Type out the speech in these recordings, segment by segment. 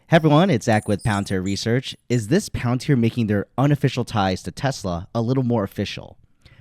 Hey everyone, it's Zach with Palantir Research. Is this Palantir making their unofficial ties to Tesla a little more official?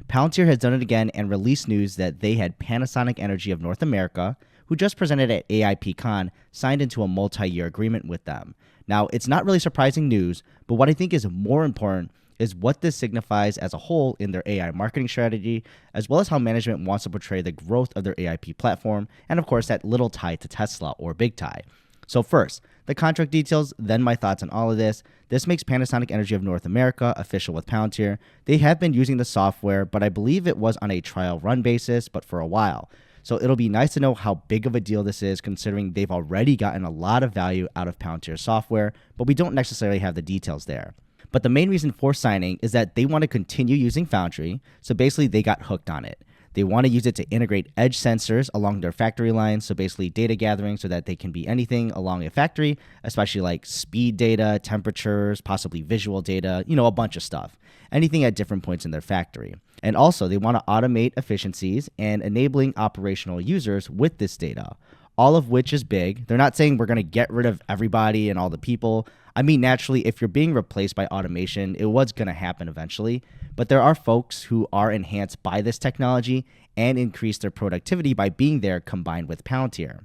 Palantir has done it again and released news that they had Panasonic Energy of North America, who just presented at AIPCon, signed into a multi-year agreement with them. Now, it's not really surprising news, but what I think is more important is what this signifies as a whole in their AI marketing strategy, as well as how management wants to portray the growth of their AIP platform, and of course that little tie to Tesla or big tie. So first, the contract details, then my thoughts on all of this. This makes Panasonic Energy of North America official with Palantir. They have been using the software, but I believe it was on a trial run basis, but for a while. So it'll be nice to know how big of a deal this is, considering they've already gotten a lot of value out of Palantir's software, but we don't necessarily have the details there. But the main reason for signing is that they want to continue using Foundry, so basically they got hooked on it. They want to use it to integrate edge sensors along their factory lines, so basically data gathering so that they can be anything along a factory, especially like speed data, temperatures, possibly visual data, a bunch of stuff. Anything at different points in their factory. And also, they want to automate efficiencies and enabling operational users with this data, all of which is big. They're not saying we're going to get rid of everybody and all the people. I mean, naturally, if you're being replaced by automation, it was going to happen eventually. But there are folks who are enhanced by this technology and increase their productivity by being there combined with Palantir.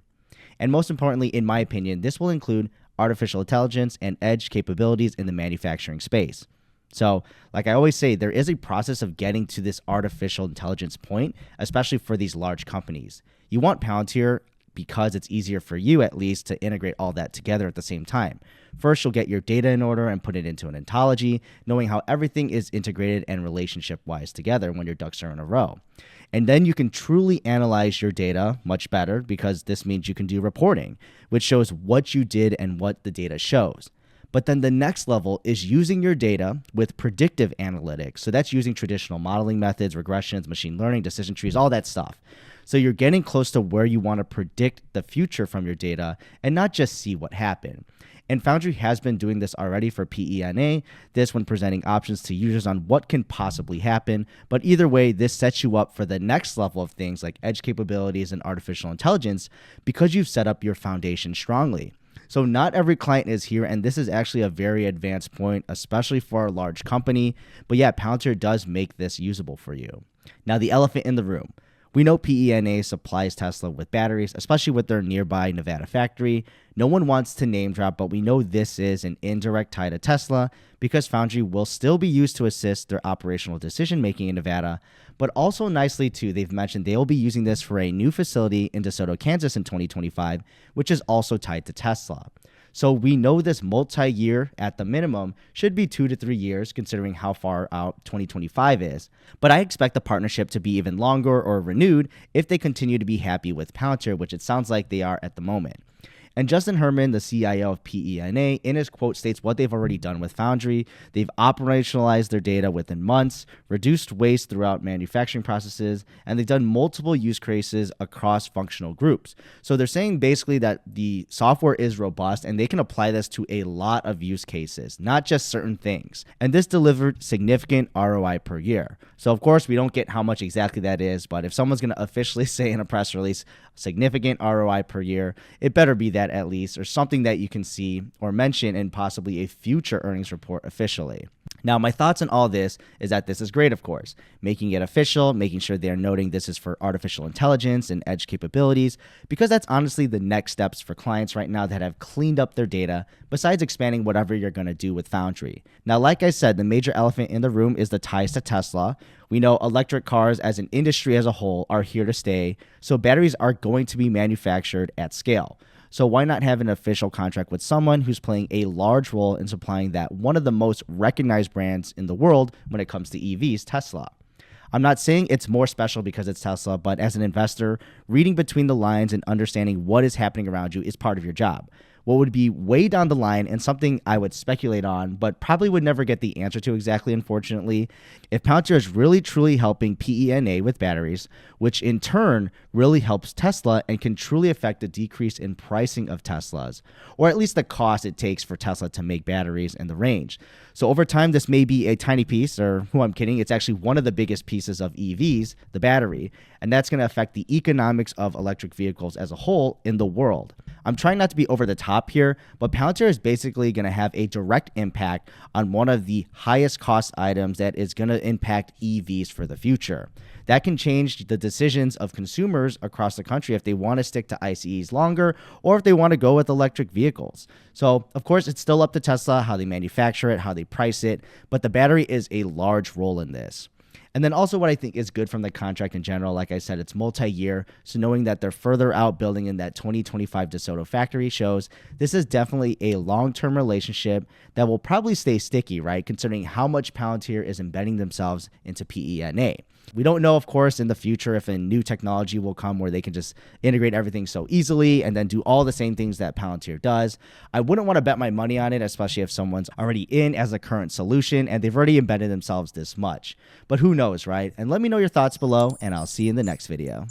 And most importantly, in my opinion, this will include artificial intelligence and edge capabilities in the manufacturing space. So, like I always say, there is a process of getting to this artificial intelligence point, especially for these large companies. You want Palantir because it's easier for you, at least, to integrate all that together at the same time. First, you'll get your data in order and put it into an ontology, knowing how everything is integrated and relationship-wise together when your ducks are in a row. And then you can truly analyze your data much better, because this means you can do reporting, which shows what you did and what the data shows. But then the next level is using your data with predictive analytics. So that's using traditional modeling methods, regressions, machine learning, decision trees, all that stuff. So you're getting close to where you want to predict the future from your data and not just see what happened. And Foundry has been doing this already for PENA, this when presenting options to users on what can possibly happen. But either way, this sets you up for the next level of things like edge capabilities and artificial intelligence because you've set up your foundation strongly. So not every client is here, and this is actually a very advanced point, especially for a large company. But yeah, Palantir does make this usable for you. Now, the elephant in the room. We know PENA supplies Tesla with batteries, especially with their nearby Nevada factory. No one wants to name drop, but we know this is an indirect tie to Tesla because Foundry will still be used to assist their operational decision making in Nevada. But also nicely too, they've mentioned they will be using this for a new facility in DeSoto, Kansas in 2025, which is also tied to Tesla. So we know this multi-year, at the minimum, should be 2 to 3 years, considering how far out 2025 is. But I expect the partnership to be even longer or renewed if they continue to be happy with Palantir, which it sounds like they are at the moment. And Justin Herman, the CIO of PENA, in his quote states what they've already done with Foundry. They've operationalized their data within months, reduced waste throughout manufacturing processes, and they've done multiple use cases across functional groups. So they're saying basically that the software is robust and they can apply this to a lot of use cases, not just certain things. And this delivered significant ROI per year. So of course, we don't get how much exactly that is, but if someone's going to officially say in a press release, significant ROI per year, it better be that at least, or something that you can see or mention in possibly a future earnings report officially. Now, my thoughts on all this is that this is great, of course, making it official, making sure they're noting this is for artificial intelligence and edge capabilities, because that's honestly the next steps for clients right now that have cleaned up their data, besides expanding whatever you're going to do with Foundry. Now, like I said, the major elephant in the room is the ties to Tesla. We know electric cars as an industry as a whole are here to stay, so batteries are going to be manufactured at scale. So why not have an official contract with someone who's playing a large role in supplying that one of the most recognized brands in the world when it comes to EVs, Tesla? I'm not saying it's more special because it's Tesla, but as an investor, reading between the lines and understanding what is happening around you is part of your job. What would be way down the line and something I would speculate on, but probably would never get the answer to exactly, unfortunately, if Palantir is really truly helping PENA with batteries, which in turn really helps Tesla and can truly affect the decrease in pricing of Teslas, or at least the cost it takes for Tesla to make batteries and the range. So over time, this may be a tiny piece, or who I'm kidding, it's actually one of the biggest pieces of EVs, the battery, and that's going to affect the economics of electric vehicles as a whole in the world. I'm trying not to be over the top here, but Palantir is basically going to have a direct impact on one of the highest cost items that is going to impact EVs for the future. That can change the decisions of consumers across the country if they want to stick to ICEs longer or if they want to go with electric vehicles. So, of course, it's still up to Tesla how they manufacture it, how they price it, but the battery is a large role in this. And then also what I think is good from the contract in general, like I said, it's multi-year. So knowing that they're further out building in that 2025 DeSoto factory shows this is definitely a long-term relationship that will probably stay sticky, right? Considering how much Palantir is embedding themselves into PENA. We don't know, of course, in the future if a new technology will come where they can just integrate everything so easily and then do all the same things that Palantir does. I wouldn't want to bet my money on it, especially if someone's already in as a current solution and they've already embedded themselves this much. But who knows, right? And let me know your thoughts below, and I'll see you in the next video.